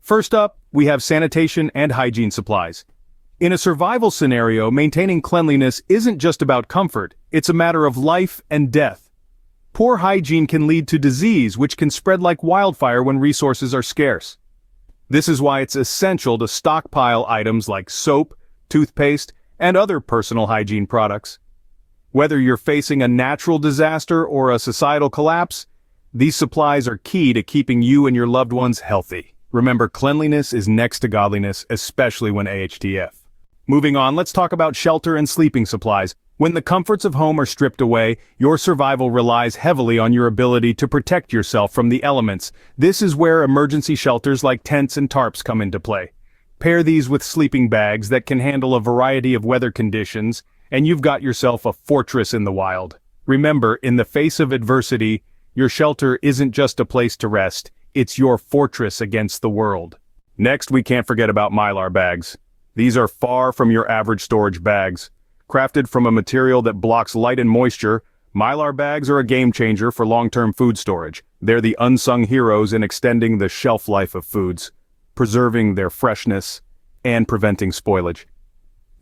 First up, we have sanitation and hygiene supplies. In a survival scenario, maintaining cleanliness isn't just about comfort, it's a matter of life and death. Poor hygiene can lead to disease, which can spread like wildfire when resources are scarce. This is why it's essential to stockpile items like soap, toothpaste, and other personal hygiene products. Whether you're facing a natural disaster or a societal collapse, these supplies are key to keeping you and your loved ones healthy. Remember, cleanliness is next to godliness, especially when SHTF. Moving on, let's talk about shelter and sleeping supplies. When the comforts of home are stripped away, your survival relies heavily on your ability to protect yourself from the elements. This is where emergency shelters like tents and tarps come into play. Pair these with sleeping bags that can handle a variety of weather conditions, and you've got yourself a fortress in the wild. Remember, in the face of adversity, your shelter isn't just a place to rest, it's your fortress against the world. Next, we can't forget about Mylar bags. These are far from your average storage bags. Crafted from a material that blocks light and moisture, Mylar bags are a game changer for long-term food storage. They're the unsung heroes in extending the shelf life of foods, preserving their freshness, and preventing spoilage.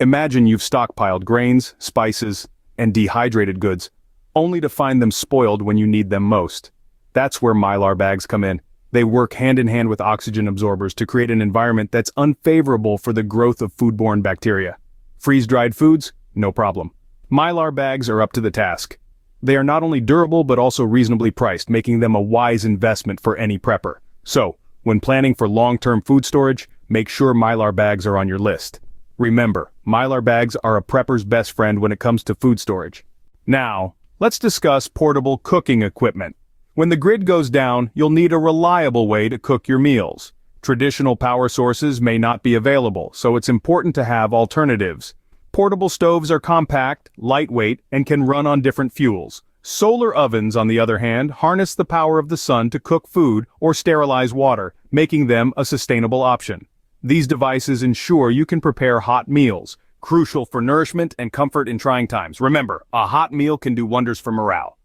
Imagine you've stockpiled grains, spices, and dehydrated goods, only to find them spoiled when you need them most. That's where Mylar bags come in. They work hand in hand with oxygen absorbers to create an environment that's unfavorable for the growth of foodborne bacteria. Freeze-dried foods? No problem. Mylar bags are up to the task. They are not only durable but also reasonably priced, making them a wise investment for any prepper. So, when planning for long-term food storage, make sure Mylar bags are on your list. Remember, Mylar bags are a prepper's best friend when it comes to food storage. Now, let's discuss portable cooking equipment. When the grid goes down, you'll need a reliable way to cook your meals. Traditional power sources may not be available, so it's important to have alternatives. Portable stoves are compact, lightweight, and can run on different fuels. Solar ovens, on the other hand, harness the power of the sun to cook food or sterilize water, making them a sustainable option. These devices ensure you can prepare hot meals, crucial for nourishment and comfort in trying times. Remember, a hot meal can do wonders for morale.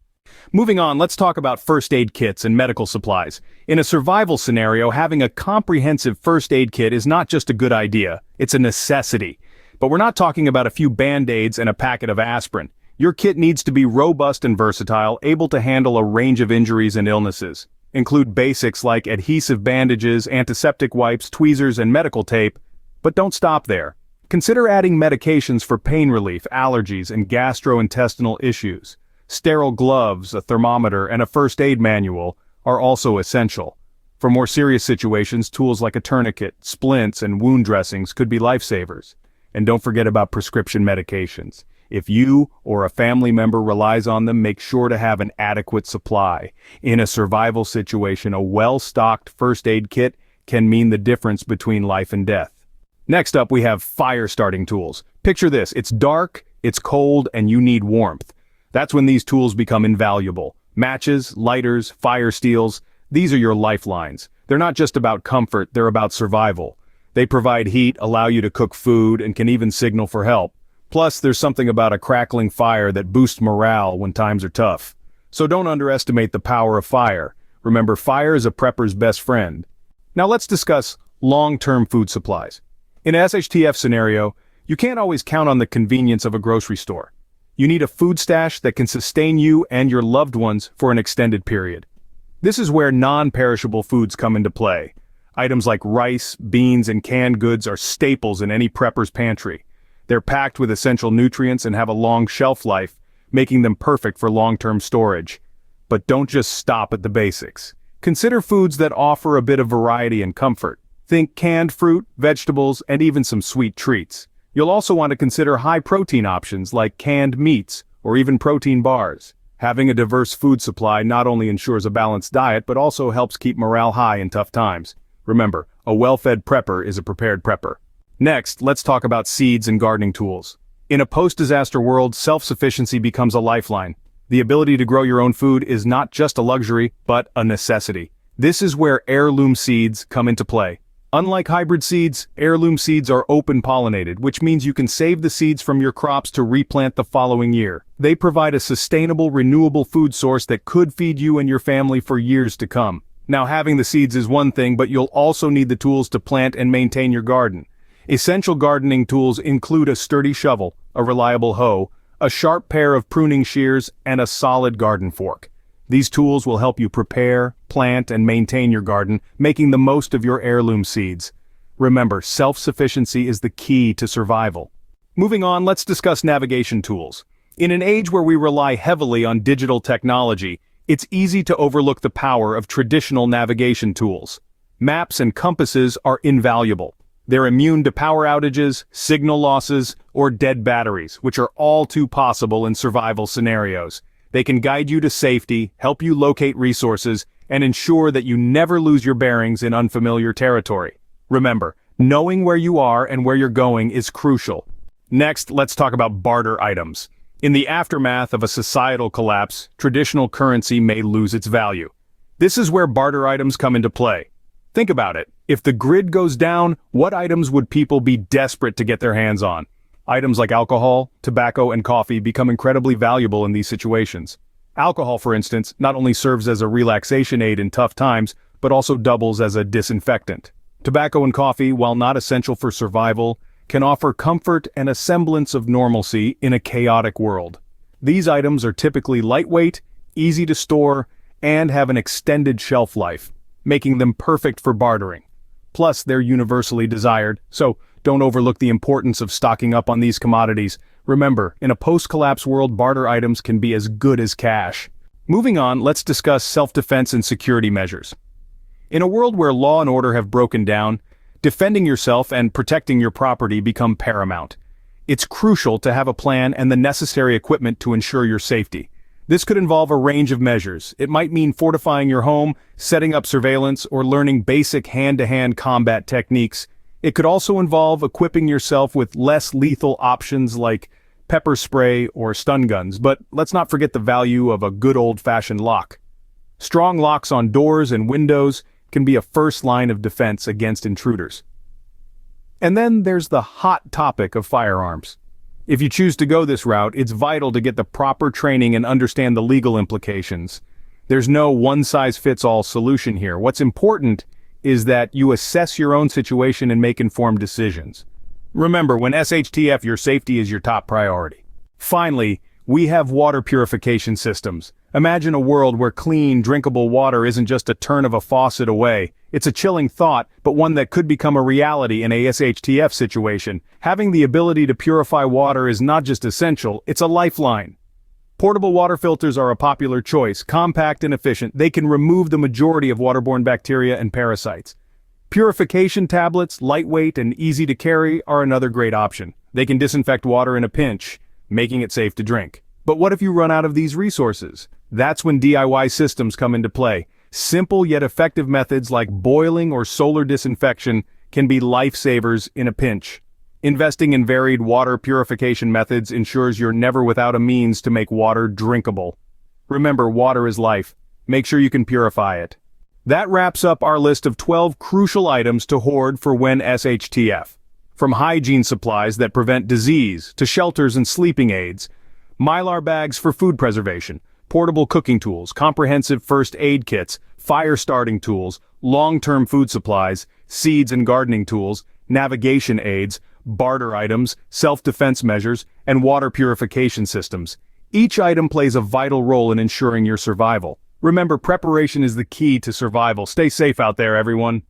Moving on, let's talk about first aid kits and medical supplies. In a survival scenario, having a comprehensive first aid kit is not just a good idea, it's a necessity. But we're not talking about a few band-aids and a packet of aspirin. Your kit needs to be robust and versatile, able to handle a range of injuries and illnesses. Include basics like adhesive bandages, antiseptic wipes, tweezers, and medical tape. But don't stop there. Consider adding medications for pain relief, allergies, and gastrointestinal issues. Sterile gloves, a thermometer, and a first aid manual are also essential. For more serious situations, tools like a tourniquet, splints, and wound dressings could be lifesavers. And don't forget about prescription medications. If you or a family member relies on them, make sure to have an adequate supply. In a survival situation, a well-stocked first aid kit can mean the difference between life and death. Next up, we have fire-starting tools. Picture this, it's dark, it's cold, and you need warmth. That's when these tools become invaluable. Matches, lighters, fire steels, these are your lifelines. They're not just about comfort, they're about survival. They provide heat, allow you to cook food, and can even signal for help. Plus, there's something about a crackling fire that boosts morale when times are tough. So don't underestimate the power of fire. Remember, fire is a prepper's best friend. Now let's discuss long-term food supplies. In an SHTF scenario, you can't always count on the convenience of a grocery store. You need a food stash that can sustain you and your loved ones for an extended period. This is where non-perishable foods come into play. Items like rice, beans, and canned goods are staples in any prepper's pantry. They're packed with essential nutrients and have a long shelf life, making them perfect for long-term storage. But don't just stop at the basics. Consider foods that offer a bit of variety and comfort. Think canned fruit, vegetables, and even some sweet treats. You'll also want to consider high-protein options like canned meats or even protein bars. Having a diverse food supply not only ensures a balanced diet but also helps keep morale high in tough times. Remember, a well-fed prepper is a prepared prepper. Next, let's talk about seeds and gardening tools. In a post-disaster world, self-sufficiency becomes a lifeline. The ability to grow your own food is not just a luxury, but a necessity. This is where heirloom seeds come into play. Unlike hybrid seeds, heirloom seeds are open-pollinated, which means you can save the seeds from your crops to replant the following year. They provide a sustainable, renewable food source that could feed you and your family for years to come. Now, having the seeds is one thing, but you'll also need the tools to plant and maintain your garden. Essential gardening tools include a sturdy shovel, a reliable hoe, a sharp pair of pruning shears, and a solid garden fork. These tools will help you prepare, plant, and maintain your garden, making the most of your heirloom seeds. Remember, self-sufficiency is the key to survival. Moving on, let's discuss navigation tools. In an age where we rely heavily on digital technology, it's easy to overlook the power of traditional navigation tools. Maps and compasses are invaluable. They're immune to power outages, signal losses, or dead batteries, which are all too possible in survival scenarios. They can guide you to safety, help you locate resources, and ensure that you never lose your bearings in unfamiliar territory. Remember, knowing where you are and where you're going is crucial. Next, let's talk about barter items. In the aftermath of a societal collapse, traditional currency may lose its value. This is where barter items come into play. Think about it. If the grid goes down, what items would people be desperate to get their hands on? Items like alcohol, tobacco, and coffee become incredibly valuable in these situations. Alcohol, for instance, not only serves as a relaxation aid in tough times, but also doubles as a disinfectant. Tobacco and coffee, while not essential for survival, can offer comfort and a semblance of normalcy in a chaotic world. These items are typically lightweight, easy to store, and have an extended shelf life, making them perfect for bartering. Plus, they're universally desired, so don't overlook the importance of stocking up on these commodities. Remember, in a post-collapse world, barter items can be as good as cash. Moving on, let's discuss self-defense and security measures. In a world where law and order have broken down, defending yourself and protecting your property become paramount. It's crucial to have a plan and the necessary equipment to ensure your safety. This could involve a range of measures. It might mean fortifying your home, setting up surveillance, or learning basic hand-to-hand combat techniques. It could also involve equipping yourself with less lethal options like pepper spray or stun guns, but let's not forget the value of a good old-fashioned lock. Strong locks on doors and windows can be a first line of defense against intruders. And then there's the hot topic of firearms. If you choose to go this route, it's vital to get the proper training and understand the legal implications. There's no one-size-fits-all solution here. What's important is that you assess your own situation and make informed decisions. Remember, when SHTF, your safety is your top priority. Finally, we have water purification systems. Imagine a world where clean, drinkable water isn't just a turn of a faucet away. It's a chilling thought, but one that could become a reality in a SHTF situation. Having the ability to purify water is not just essential, it's a lifeline. Portable water filters are a popular choice, compact and efficient. They can remove the majority of waterborne bacteria and parasites. Purification tablets, lightweight and easy to carry, are another great option. They can disinfect water in a pinch, making it safe to drink. But what if you run out of these resources? That's when DIY systems come into play. Simple yet effective methods like boiling or solar disinfection can be lifesavers in a pinch. Investing in varied water purification methods ensures you're never without a means to make water drinkable. Remember, water is life. Make sure you can purify it. That wraps up our list of 12 crucial items to hoard for when SHTF. From hygiene supplies that prevent disease to shelters and sleeping aids, Mylar bags for food preservation, portable cooking tools, comprehensive first aid kits, fire starting tools, long-term food supplies, seeds and gardening tools, navigation aids, barter items, self-defense measures, and water purification systems. Each item plays a vital role in ensuring your survival. Remember, preparation is the key to survival. Stay safe out there, everyone.